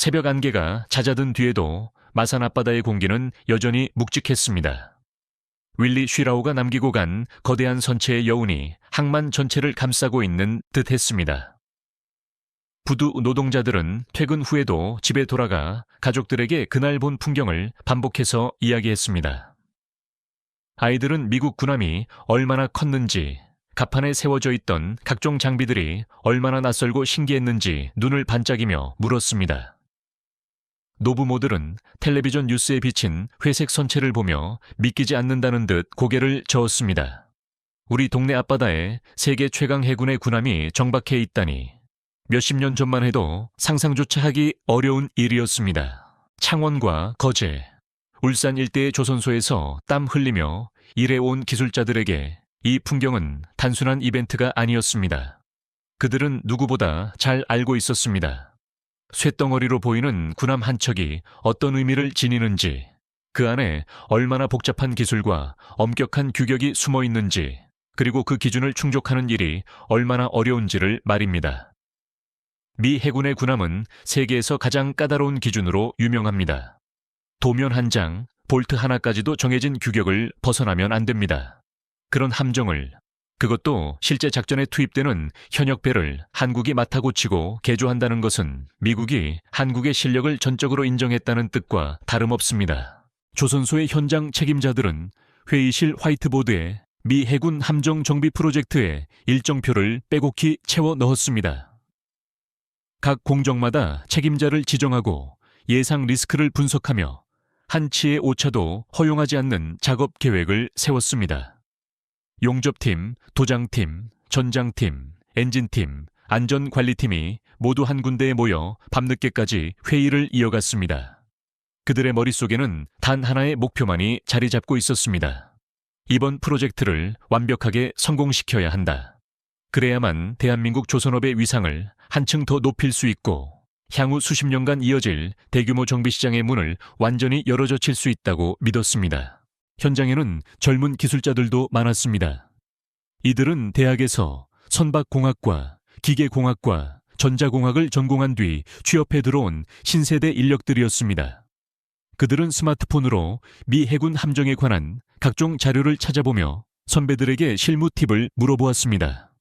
새벽 안개가 잦아든 뒤에도 마산 앞바다의 공기는 여전히 묵직했습니다. 윌리 쉬라우가 남기고 간 거대한 선체의 여운이 항만 전체를 감싸고 있는 듯했습니다. 부두 노동자들은 퇴근 후에도 집에 돌아가 가족들에게 그날 본 풍경을 반복해서 이야기했습니다. 아이들은 미국 군함이 얼마나 컸는지, 갑판에 세워져 있던 각종 장비들이 얼마나 낯설고 신기했는지 눈을 반짝이며 물었습니다. 노부모들은 텔레비전 뉴스에 비친 회색 선체를 보며 믿기지 않는다는 듯 고개를 저었습니다. 우리 동네 앞바다에 세계 최강 해군의 군함이 정박해 있다니 몇십 년 전만 해도 상상조차 하기 어려운 일이었습니다. 창원과 거제, 울산 일대의 조선소에서 땀 흘리며 일해온 기술자들에게 이 풍경은 단순한 이벤트가 아니었습니다. 그들은 누구보다 잘 알고 있었습니다. 쇳덩어리로 보이는 군함 한 척이 어떤 의미를 지니는지, 그 안에 얼마나 복잡한 기술과 엄격한 규격이 숨어 있는지, 그리고 그 기준을 충족하는 일이 얼마나 어려운지를 말입니다. 미 해군의 군함은 세계에서 가장 까다로운 기준으로 유명합니다. 도면 한 장, 볼트 하나까지도 정해진 규격을 벗어나면 안 됩니다. 그런 함정을, 그것도 실제 작전에 투입되는 현역배를 한국이 맡아 고치고 개조한다는 것은 미국이 한국의 실력을 전적으로 인정했다는 뜻과 다름없습니다. 조선소의 현장 책임자들은 회의실 화이트보드에 미 해군 함정 정비 프로젝트의 일정표를 빼곡히 채워 넣었습니다. 각 공정마다 책임자를 지정하고 예상 리스크를 분석하며 한치의 오차도 허용하지 않는 작업 계획을 세웠습니다. 용접팀, 도장팀, 전장팀, 엔진팀, 안전관리팀이 모두 한 군데에 모여 밤늦게까지 회의를 이어갔습니다. 그들의 머릿속에는 단 하나의 목표만이 자리 잡고 있었습니다. 이번 프로젝트를 완벽하게 성공시켜야 한다. 그래야만 대한민국 조선업의 위상을 한층 더 높일 수 있고 향후 수십 년간 이어질 대규모 정비시장의 문을 완전히 열어젖힐 수 있다고 믿었습니다. 현장에는 젊은 기술자들도 많았습니다. 이들은 대학에서 선박공학과, 기계공학과, 전자공학을 전공한 뒤 취업해 들어온 신세대 인력들이었습니다. 그들은 스마트폰으로 미 해군 함정에 관한 각종 자료를 찾아보며 선배들에게 실무 팁을 물어보았습니다.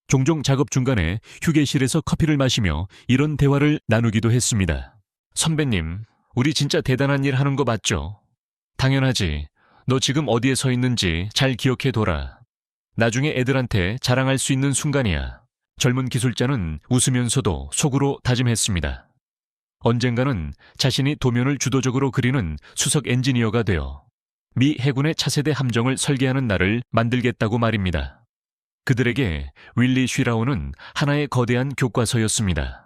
종종 작업 중간에 휴게실에서 커피를 마시며 이런 대화를 나누기도 했습니다. 선배님, 우리 진짜 대단한 일 하는 거 맞죠? 당연하지. 너 지금 어디에 서 있는지 잘 기억해둬라. 나중에 애들한테 자랑할 수 있는 순간이야. 젊은 기술자는 웃으면서도 속으로 다짐했습니다. 언젠가는 자신이 도면을 주도적으로 그리는 수석 엔지니어가 되어 미 해군의 차세대 함정을 설계하는 날을 만들겠다고 말입니다. 그들에게 윌리 쉬라우는 하나의 거대한 교과서였습니다.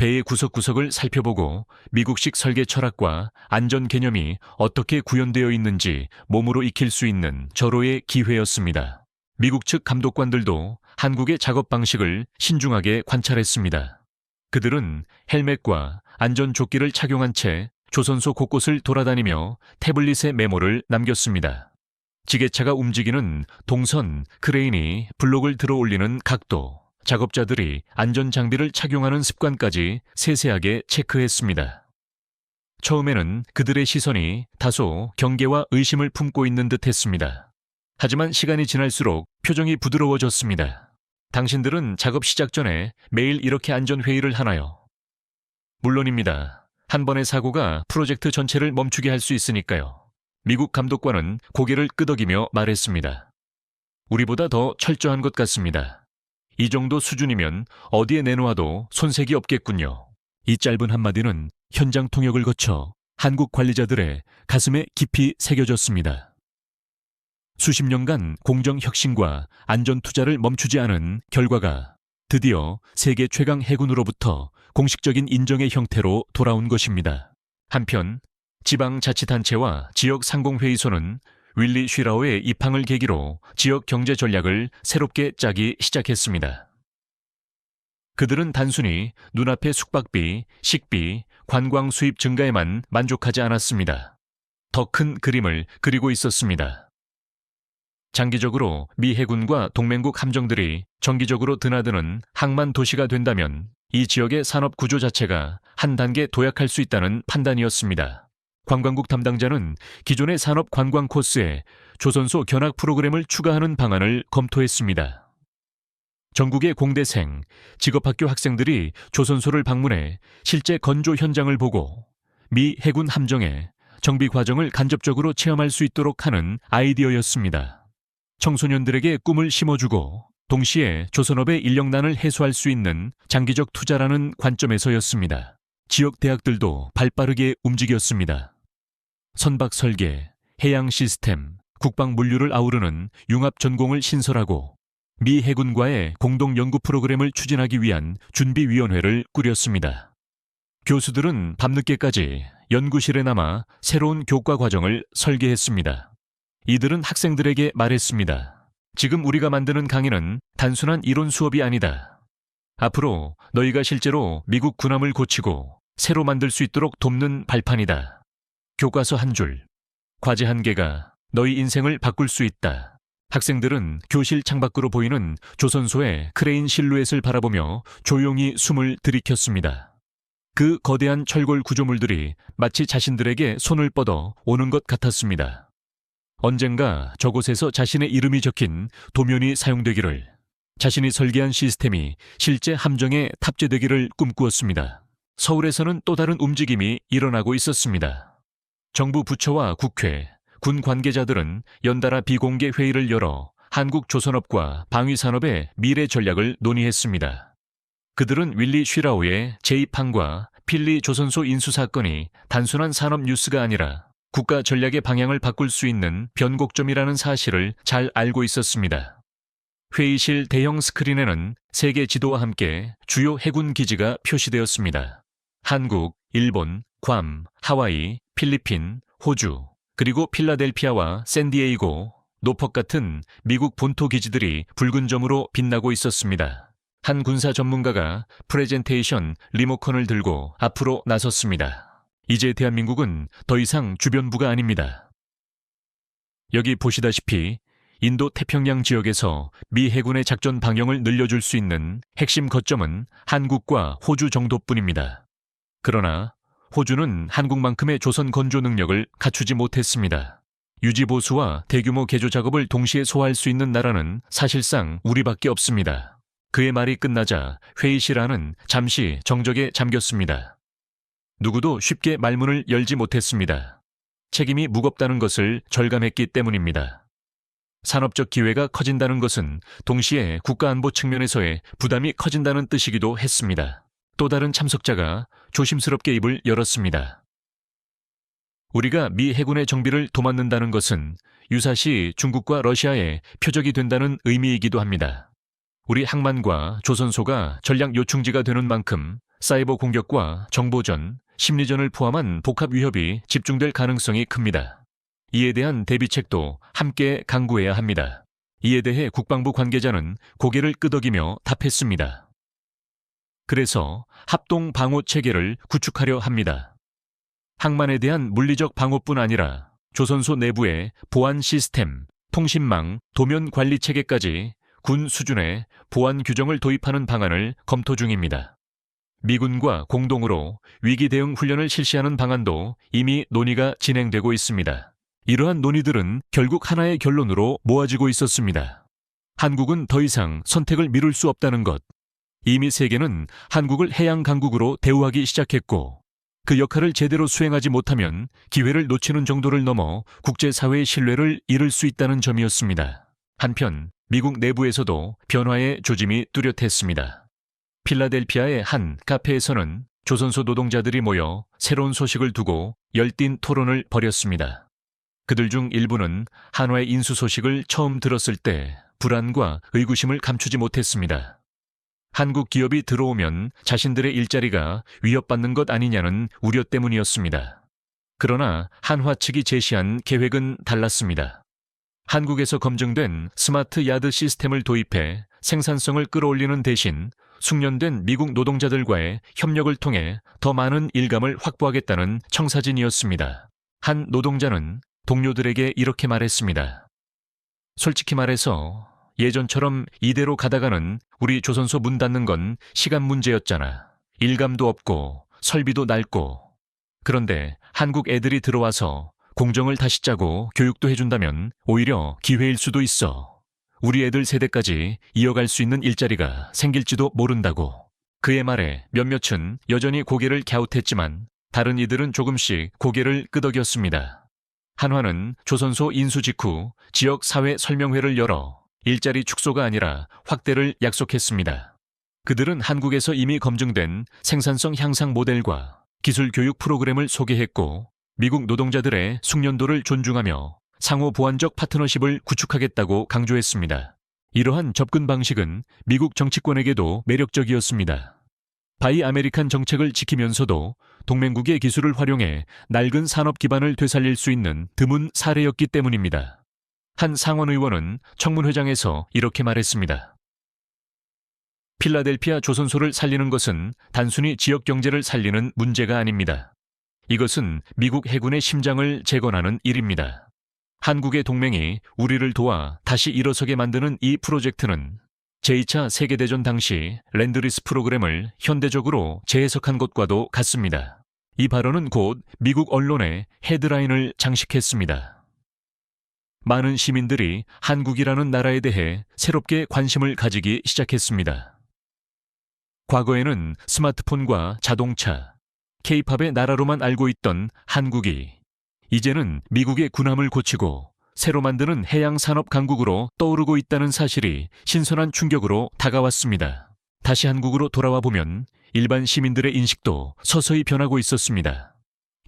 배의 구석구석을 살펴보고 미국식 설계 철학과 안전 개념이 어떻게 구현되어 있는지 몸으로 익힐 수 있는 절호의 기회였습니다. 미국 측 감독관들도 한국의 작업 방식을 신중하게 관찰했습니다. 그들은 헬멧과 안전조끼를 착용한 채 조선소 곳곳을 돌아다니며 태블릿에 메모를 남겼습니다. 지게차가 움직이는 동선, 크레인이 블록을 들어 올리는 각도, 작업자들이 안전장비를 착용하는 습관까지 세세하게 체크했습니다. 처음에는 그들의 시선이 다소 경계와 의심을 품고 있는 듯 했습니다. 하지만 시간이 지날수록 표정이 부드러워졌습니다. 당신들은 작업 시작 전에 매일 이렇게 안전회의를 하나요? 물론입니다. 한 번의 사고가 프로젝트 전체를 멈추게 할 수 있으니까요. 미국 감독관은 고개를 끄덕이며 말했습니다. 우리보다 더 철저한 것 같습니다. 이 정도 수준이면 어디에 내놓아도 손색이 없겠군요. 이 짧은 한마디는 현장 통역을 거쳐 한국 관리자들의 가슴에 깊이 새겨졌습니다. 수십 년간 공정 혁신과 안전 투자를 멈추지 않은 결과가 드디어 세계 최강 해군으로부터 공식적인 인정의 형태로 돌아온 것입니다. 한편 지방자치단체와 지역상공회의소는 윌리 쉬라우의 입항을 계기로 지역 경제 전략을 새롭게 짜기 시작했습니다. 그들은 단순히 눈앞의 숙박비, 식비, 관광 수입 증가에만 만족하지 않았습니다. 더 큰 그림을 그리고 있었습니다. 장기적으로 미 해군과 동맹국 함정들이 정기적으로 드나드는 항만 도시가 된다면 이 지역의 산업 구조 자체가 한 단계 도약할 수 있다는 판단이었습니다. 관광국 담당자는 기존의 산업 관광 코스에 조선소 견학 프로그램을 추가하는 방안을 검토했습니다. 전국의 공대생, 직업학교 학생들이 조선소를 방문해 실제 건조 현장을 보고 미 해군 함정의 정비 과정을 간접적으로 체험할 수 있도록 하는 아이디어였습니다. 청소년들에게 꿈을 심어주고 동시에 조선업의 인력난을 해소할 수 있는 장기적 투자라는 관점에서였습니다. 지역 대학들도 발빠르게 움직였습니다. 선박 설계, 해양 시스템, 국방 물류를 아우르는 융합 전공을 신설하고 미 해군과의 공동 연구 프로그램을 추진하기 위한 준비위원회를 꾸렸습니다. 교수들은 밤늦게까지 연구실에 남아 새로운 교과 과정을 설계했습니다. 이들은 학생들에게 말했습니다. 지금 우리가 만드는 강의는 단순한 이론 수업이 아니다. 앞으로 너희가 실제로 미국 군함을 고치고 새로 만들 수 있도록 돕는 발판이다. 교과서 한 줄, 과제 한 개가 너희 인생을 바꿀 수 있다. 학생들은 교실 창밖으로 보이는 조선소의 크레인 실루엣을 바라보며 조용히 숨을 들이켰습니다. 그 거대한 철골 구조물들이 마치 자신들에게 손을 뻗어 오는 것 같았습니다. 언젠가 저곳에서 자신의 이름이 적힌 도면이 사용되기를, 자신이 설계한 시스템이 실제 함정에 탑재되기를 꿈꾸었습니다. 서울에서는 또 다른 움직임이 일어나고 있었습니다. 정부 부처와 국회, 군 관계자들은 연달아 비공개 회의를 열어 한국 조선업과 방위산업의 미래 전략을 논의했습니다. 그들은 윌리 쉬라오의 재입항과 필리 조선소 인수 사건이 단순한 산업 뉴스가 아니라 국가 전략의 방향을 바꿀 수 있는 변곡점이라는 사실을 잘 알고 있었습니다. 회의실 대형 스크린에는 세계 지도와 함께 주요 해군 기지가 표시되었습니다. 한국, 일본, 괌, 하와이, 필리핀, 호주, 그리고 필라델피아와 샌디에이고, 노퍽 같은 미국 본토 기지들이 붉은 점으로 빛나고 있었습니다. 한 군사 전문가가 프레젠테이션 리모컨을 들고 앞으로 나섰습니다. 이제 대한민국은 더 이상 주변부가 아닙니다. 여기 보시다시피 인도 태평양 지역에서 미 해군의 작전 방향을 늘려줄 수 있는 핵심 거점은 한국과 호주 정도뿐입니다. 그러나 호주는 한국만큼의 조선 건조 능력을 갖추지 못했습니다. 유지 보수와 대규모 개조 작업을 동시에 소화할 수 있는 나라는 사실상 우리밖에 없습니다. 그의 말이 끝나자 회의실 안은 잠시 정적에 잠겼습니다. 누구도 쉽게 말문을 열지 못했습니다. 책임이 무겁다는 것을 절감했기 때문입니다. 산업적 기회가 커진다는 것은 동시에 국가안보 측면에서의 부담이 커진다는 뜻이기도 했습니다. 또 다른 참석자가 조심스럽게 입을 열었습니다. 우리가 미 해군의 정비를 도맡는다는 것은 유사시 중국과 러시아의 표적이 된다는 의미이기도 합니다. 우리 항만과 조선소가 전략 요충지가 되는 만큼 사이버 공격과 정보전, 심리전을 포함한 복합 위협이 집중될 가능성이 큽니다. 이에 대한 대비책도 함께 강구해야 합니다. 이에 대해 국방부 관계자는 고개를 끄덕이며 답했습니다. 그래서 합동 방호 체계를 구축하려 합니다. 항만에 대한 물리적 방어뿐 아니라 조선소 내부의 보안 시스템, 통신망, 도면 관리 체계까지 군 수준의 보안 규정을 도입하는 방안을 검토 중입니다. 미군과 공동으로 위기 대응 훈련을 실시하는 방안도 이미 논의가 진행되고 있습니다. 이러한 논의들은 결국 하나의 결론으로 모아지고 있었습니다. 한국은 더 이상 선택을 미룰 수 없다는 것. 이미 세계는 한국을 해양 강국으로 대우하기 시작했고, 그 역할을 제대로 수행하지 못하면 기회를 놓치는 정도를 넘어 국제사회의 신뢰를 잃을 수 있다는 점이었습니다. 한편 미국 내부에서도 변화의 조짐이 뚜렷했습니다. 필라델피아의 한 카페에서는 조선소 노동자들이 모여 새로운 소식을 두고 열띤 토론을 벌였습니다. 그들 중 일부는 한화의 인수 소식을 처음 들었을 때 불안과 의구심을 감추지 못했습니다. 한국 기업이 들어오면 자신들의 일자리가 위협받는 것 아니냐는 우려 때문이었습니다. 그러나 한화 측이 제시한 계획은 달랐습니다. 한국에서 검증된 스마트 야드 시스템을 도입해 생산성을 끌어올리는 대신 숙련된 미국 노동자들과의 협력을 통해 더 많은 일감을 확보하겠다는 청사진이었습니다. 한 노동자는 동료들에게 이렇게 말했습니다. 솔직히 말해서 예전처럼 이대로 가다가는 우리 조선소 문 닫는 건 시간 문제였잖아. 일감도 없고 설비도 낡고. 그런데 한국 애들이 들어와서 공정을 다시 짜고 교육도 해준다면 오히려 기회일 수도 있어. 우리 애들 세대까지 이어갈 수 있는 일자리가 생길지도 모른다고. 그의 말에 몇몇은 여전히 고개를 갸웃했지만 다른 이들은 조금씩 고개를 끄덕였습니다. 한화는 조선소 인수 직후 지역 사회 설명회를 열어 일자리 축소가 아니라 확대를 약속했습니다. 그들은 한국에서 이미 검증된 생산성 향상 모델과 기술 교육 프로그램을 소개했고 미국 노동자들의 숙련도를 존중하며 상호 보완적 파트너십을 구축하겠다고 강조했습니다. 이러한 접근 방식은 미국 정치권에게도 매력적이었습니다. 바이 아메리칸 정책을 지키면서도 동맹국의 기술을 활용해 낡은 산업 기반을 되살릴 수 있는 드문 사례였기 때문입니다. 한 상원 의원은 청문회장에서 이렇게 말했습니다. 필라델피아 조선소를 살리는 것은 단순히 지역 경제를 살리는 문제가 아닙니다. 이것은 미국 해군의 심장을 재건하는 일입니다. 한국의 동맹이 우리를 도와 다시 일어서게 만드는 이 프로젝트는 제2차 세계대전 당시 랜드리스 프로그램을 현대적으로 재해석한 것과도 같습니다. 이 발언은 곧 미국 언론의 헤드라인을 장식했습니다. 많은 시민들이 한국이라는 나라에 대해 새롭게 관심을 가지기 시작했습니다. 과거에는 스마트폰과 자동차, K-팝의 나라로만 알고 있던 한국이 이제는 미국의 군함을 고치고 새로 만드는 해양산업 강국으로 떠오르고 있다는 사실이 신선한 충격으로 다가왔습니다. 다시 한국으로 돌아와 보면 일반 시민들의 인식도 서서히 변하고 있었습니다.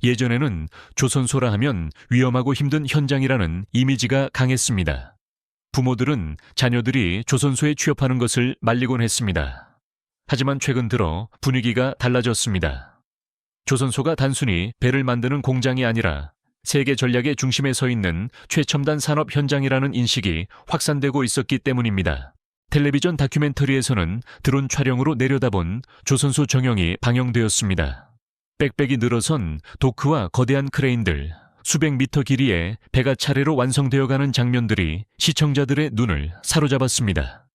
예전에는 조선소라 하면 위험하고 힘든 현장이라는 이미지가 강했습니다. 부모들은 자녀들이 조선소에 취업하는 것을 말리곤 했습니다. 하지만 최근 들어 분위기가 달라졌습니다. 조선소가 단순히 배를 만드는 공장이 아니라 세계 전략의 중심에 서 있는 최첨단 산업 현장이라는 인식이 확산되고 있었기 때문입니다. 텔레비전 다큐멘터리에서는 드론 촬영으로 내려다본 조선소 정형이 방영되었습니다. 빽빽이 늘어선 도크와 거대한 크레인들, 수백 미터 길이의 배가 차례로 완성되어가는 장면들이 시청자들의 눈을 사로잡았습니다.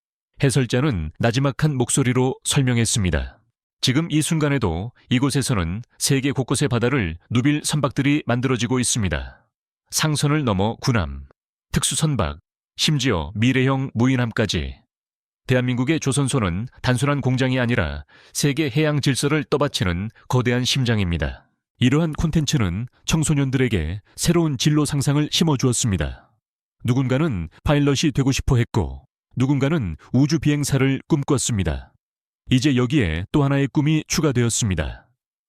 해설자는 나지막한 목소리로 설명했습니다. 지금 이 순간에도 이곳에서는 세계 곳곳의 바다를 누빌 선박들이 만들어지고 있습니다. 상선을 넘어 군함, 특수선박, 심지어 미래형 무인함까지. 대한민국의 조선소는 단순한 공장이 아니라 세계 해양 질서를 떠받치는 거대한 심장입니다. 이러한 콘텐츠는 청소년들에게 새로운 진로 상상을 심어주었습니다. 누군가는 파일럿이 되고 싶어 했고 누군가는 우주 비행사를 꿈꿨습니다. 이제 여기에 또 하나의 꿈이 추가되었습니다.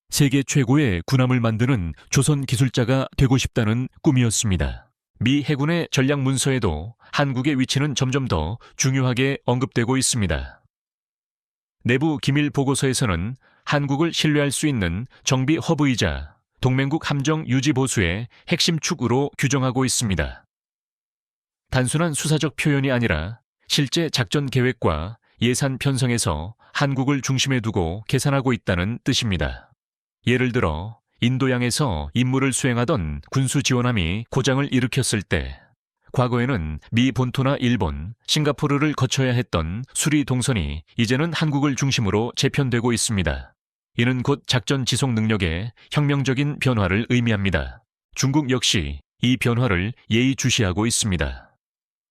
세계 최고의 군함을 만드는 조선 기술자가 되고 싶다는 꿈이었습니다. 미 해군의 전략 문서에도 한국의 위치는 점점 더 중요하게 언급되고 있습니다. 내부 기밀 보고서에서는 한국을 신뢰할 수 있는 정비 허브이자 동맹국 함정 유지 보수의 핵심 축으로 규정하고 있습니다. 단순한 수사적 표현이 아니라 실제 작전 계획과 예산 편성에서 한국을 중심에 두고 계산하고 있다는 뜻입니다. 예를 들어 인도양에서 임무를 수행하던 군수 지원함이 고장을 일으켰을 때 과거에는 미 본토나 일본, 싱가포르를 거쳐야 했던 수리 동선이 이제는 한국을 중심으로 재편되고 있습니다. 이는 곧 작전 지속 능력의 혁명적인 변화를 의미합니다. 중국 역시 이 변화를 예의주시하고 있습니다.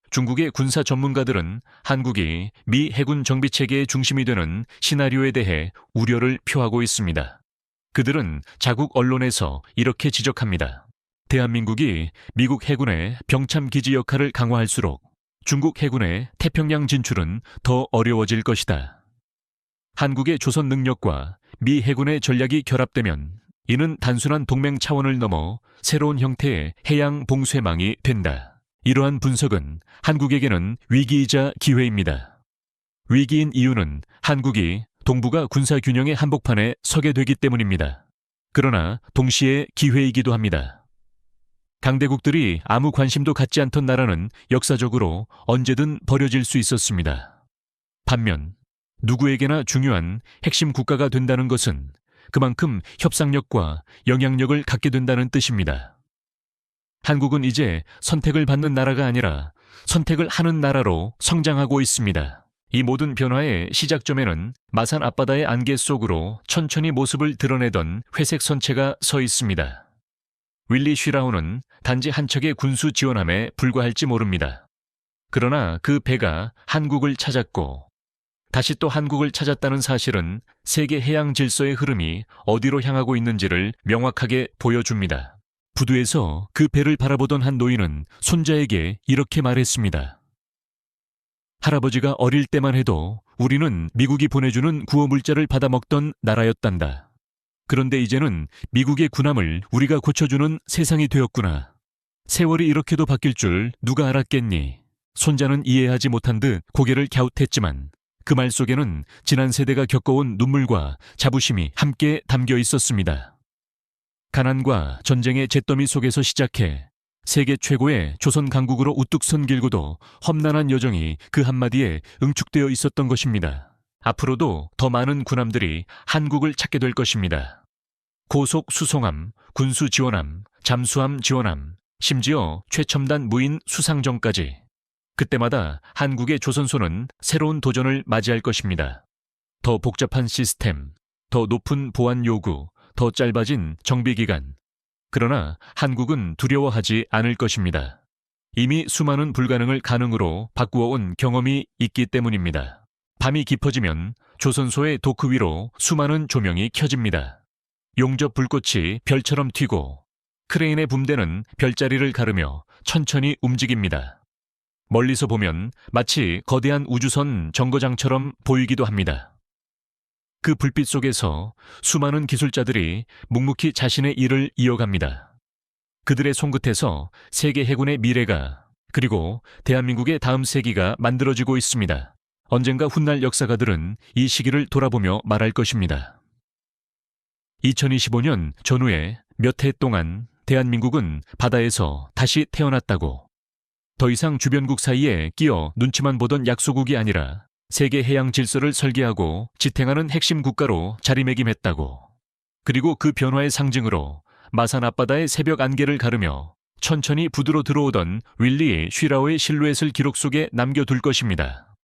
중국의 군사 전문가들은 한국이 미 해군 정비체계의 중심이 되는 시나리오에 대해 우려를 표하고 있습니다. 그들은 자국 언론에서 이렇게 지적합니다. 대한민국이 미국 해군의 병참 기지 역할을 강화할수록 중국 해군의 태평양 진출은 더 어려워질 것이다. 한국의 조선 능력과 미 해군의 전략이 결합되면 이는 단순한 동맹 차원을 넘어 새로운 형태의 해양 봉쇄망이 된다. 이러한 분석은 한국에게는 위기이자 기회입니다. 위기인 이유는 한국이 동북아 군사균형의 한복판에 서게 되기 때문입니다. 그러나 동시에 기회이기도 합니다. 강대국들이 아무 관심도 갖지 않던 나라는 역사적으로 언제든 버려질 수 있었습니다. 반면 누구에게나 중요한 핵심 국가가 된다는 것은 그만큼 협상력과 영향력을 갖게 된다는 뜻입니다. 한국은 이제 선택을 받는 나라가 아니라 선택을 하는 나라로 성장하고 있습니다. 이 모든 변화의 시작점에는 마산 앞바다의 안개 속으로 천천히 모습을 드러내던 회색 선체가 서 있습니다. 윌리 쉬라우는 단지 한 척의 군수 지원함에 불과할지 모릅니다. 그러나 그 배가 한국을 찾았고 다시 또 한국을 찾았다는 사실은 세계 해양 질서의 흐름이 어디로 향하고 있는지를 명확하게 보여줍니다. 부두에서 그 배를 바라보던 한 노인은 손자에게 이렇게 말했습니다. 할아버지가 어릴 때만 해도 우리는 미국이 보내주는 구호물자를 받아먹던 나라였단다. 그런데 이제는 미국의 군함을 우리가 고쳐주는 세상이 되었구나. 세월이 이렇게도 바뀔 줄 누가 알았겠니? 손자는 이해하지 못한 듯 고개를 갸웃했지만 그 말 속에는 지난 세대가 겪어온 눈물과 자부심이 함께 담겨 있었습니다. 가난과 전쟁의 잿더미 속에서 시작해 세계 최고의 조선 강국으로 우뚝 선 길고도 험난한 여정이 그 한마디에 응축되어 있었던 것입니다. 앞으로도 더 많은 군함들이 한국을 찾게 될 것입니다. 고속 수송함, 군수 지원함, 잠수함 지원함, 심지어 최첨단 무인 수상정까지. 그때마다 한국의 조선소는 새로운 도전을 맞이할 것입니다. 더 복잡한 시스템, 더 높은 보안 요구, 더 짧아진 정비기간. 그러나 한국은 두려워하지 않을 것입니다. 이미 수많은 불가능을 가능으로 바꾸어온 경험이 있기 때문입니다. 밤이 깊어지면 조선소의 도크 위로 수많은 조명이 켜집니다. 용접 불꽃이 별처럼 튀고 크레인의 붐대는 별자리를 가르며 천천히 움직입니다. 멀리서 보면 마치 거대한 우주선 정거장처럼 보이기도 합니다. 그 불빛 속에서 수많은 기술자들이 묵묵히 자신의 일을 이어갑니다. 그들의 손끝에서 세계 해군의 미래가 그리고 대한민국의 다음 세기가 만들어지고 있습니다. 언젠가 훗날 역사가들은 이 시기를 돌아보며 말할 것입니다. 2025년 전후에 몇 해 동안 대한민국은 바다에서 다시 태어났다고. 더 이상 주변국 사이에 끼어 눈치만 보던 약소국이 아니라 세계 해양 질서를 설계하고 지탱하는 핵심 국가로 자리매김했다고. 그리고 그 변화의 상징으로 마산 앞바다의 새벽 안개를 가르며 천천히 부두로 들어오던 윌리 쉬라우의 실루엣을 기록 속에 남겨둘 것입니다.